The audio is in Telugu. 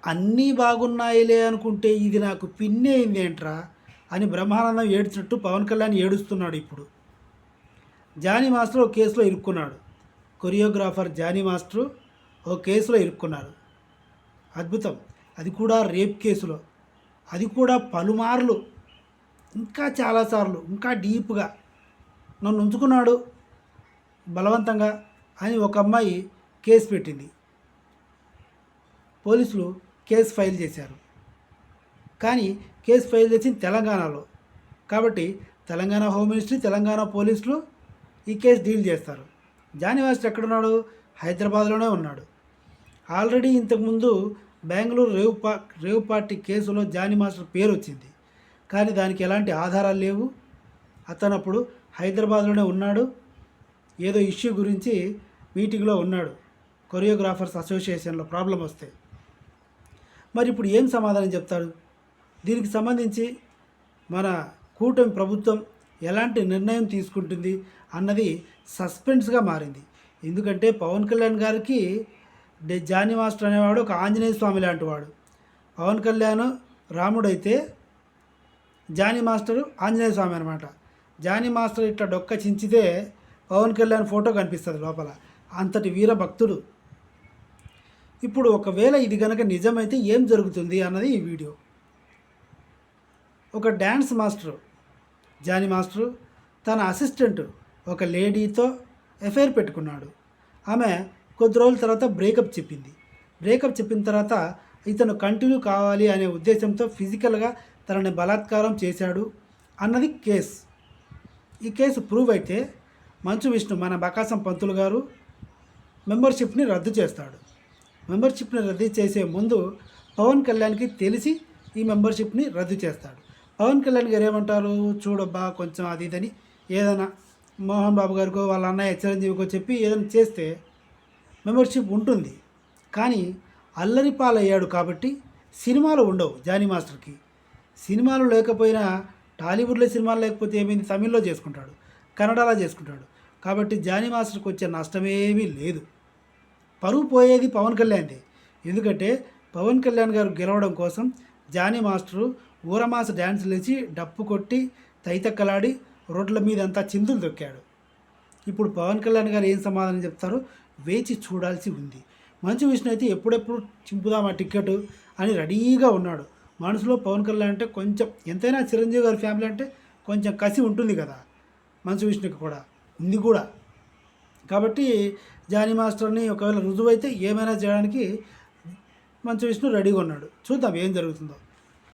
అన్నీ బాగున్నాయిలే అనుకుంటే ఇది నాకు పిన్ని అయింది ఏంట్రా అని బ్రహ్మానందం ఏడ్చినట్టు పవన్ కళ్యాణ్ ఏడుస్తున్నాడు ఇప్పుడు. జానీ మాస్టర్ ఓ కేసులో ఇరుక్కున్నాడు. కొరియోగ్రాఫర్ జానీ మాస్టర్ ఓ కేసులో ఇరుక్కున్నారు. అద్భుతం. అది కూడా రేప్ కేసులో. అది కూడా పలుమార్లు, ఇంకా చాలాసార్లు, ఇంకా డీప్గా నన్ను ఉంచుకున్నాడు బలవంతంగా అని ఒక అమ్మాయి కేసు పెట్టింది. పోలీసులు కేసు ఫైల్ చేశారు. కానీ కేసు ఫైల్ చేసింది తెలంగాణలో. కాబట్టి తెలంగాణ హోమ్ మినిస్ట్రీ, తెలంగాణ పోలీసులు ఈ కేసు డీల్ చేస్తారు. జానీ మాస్టర్ ఎక్కడున్నాడు? హైదరాబాద్లోనే ఉన్నాడు. ఆల్రెడీ ఇంతకుముందు బెంగళూరు రేవ్ పార్టీ కేసులో జానీ మాస్టర్ పేరు వచ్చింది. కానీ దానికి ఎలాంటి ఆధారాలు లేవు. అతను అప్పుడు హైదరాబాద్లోనే ఉన్నాడు. ఏదో ఇష్యూ గురించి మీటింగ్లో ఉన్నాడు. కొరియోగ్రాఫర్స్ అసోసియేషన్లో ప్రాబ్లం వస్తే. మరి ఇప్పుడు ఏం సమాధానం చెప్తాడు? దీనికి సంబంధించి మన కూటమి ప్రభుత్వం ఎలాంటి నిర్ణయం తీసుకుంటుంది అన్నది సస్పెన్స్గా మారింది. ఎందుకంటే పవన్ కళ్యాణ్ గారికి జానీ మాస్టర్ అనేవాడు ఒక ఆంజనేయ స్వామి లాంటి వాడు. పవన్ కళ్యాణ్ రాముడైతే జానీ మాస్టర్ ఆంజనేయ స్వామి అనమాట. జానీ మాస్టర్ ఇట్లా డొక్క చించితే పవన్ కళ్యాణ్ ఫోటో కనిపిస్తుంది లోపల. అంతటి వీర భక్తుడు. ఇప్పుడు ఒకవేళ ఇది కనుక నిజమైతే ఏం జరుగుతుంది అన్నది ఈ వీడియో. ఒక డ్యాన్స్ మాస్టర్ జానీ మాస్టర్ తన అసిస్టెంట్ ఒక లేడీతో ఎఫైర్ పెట్టుకున్నాడు. ఆమె కొద్ది రోజుల తర్వాత బ్రేకప్ చెప్పింది. బ్రేకప్ చెప్పిన తర్వాత ఇతను కంటిన్యూ కావాలి అనే ఉద్దేశంతో ఫిజికల్గా తనని బలాత్కారం చేశాడు అన్నది కేసు. ఈ కేసు ప్రూవ్ అయితే మంచు విష్ణు మన బకాసం పంతులు గారు మెంబర్షిప్ని రద్దు చేస్తాడు. మెంబర్షిప్ని రద్దు చేసే ముందు పవన్ కళ్యాణ్కి తెలిసి ఈ మెంబర్షిప్ని రద్దు చేస్తాడు. పవన్ కళ్యాణ్ గారు ఏమంటారు? చూడబ్బా కొంచెం అది ఇదని ఏదైనా మోహన్ బాబు గారికో వాళ్ళ అన్నయ్య చిరంజీవికో చెప్పి ఏదైనా చేస్తే మెంబర్షిప్ ఉంటుంది. కానీ అల్లరి పాలయ్యాడు కాబట్టి సినిమాలు ఉండవు జానీ మాస్టర్కి. సినిమాలు లేకపోయినా టాలీవుడ్లో సినిమాలు లేకపోతే ఏమైంది, తమిళ్లో చేసుకుంటాడు, కన్నడలో చేసుకుంటాడు. కాబట్టి జానీ మాస్టర్కి వచ్చే నష్టమేమీ లేదు. పరువు పోయేది పవన్ కళ్యాణ్దే. ఎందుకంటే పవన్ కళ్యాణ్ గారు గెలవడం కోసం జానీ మాస్టరు ఊరమాస డ్యాన్సులు వేసి డప్పు కొట్టి తైతక్కలాడి రోడ్ల మీద అంతా చిందులు తొక్కాడు. ఇప్పుడు పవన్ కళ్యాణ్ గారు ఏం సమాధానం చెప్తారో వేచి చూడాల్సి ఉంది. మంచు విష్ణు అయితే ఎప్పుడెప్పుడు చింపుదాం ఆ టికెట్ అని రెడీగా ఉన్నాడు. మనసులో పవన్ కళ్యాణ్ అంటే కొంచెం, ఎంతైనా చిరంజీవి గారి ఫ్యామిలీ అంటే కొంచెం కసి ఉంటుంది కదా, మంచు విష్ణుకి కూడా ఉంది కూడా. కాబట్టి జానీ మాస్టర్ని ఒకవేళ రుజువైతే ఏమైనా చేయడానికి మంచు విష్ణు రెడీగా ఉన్నాడు. చూద్దాం ఏం జరుగుతుందో.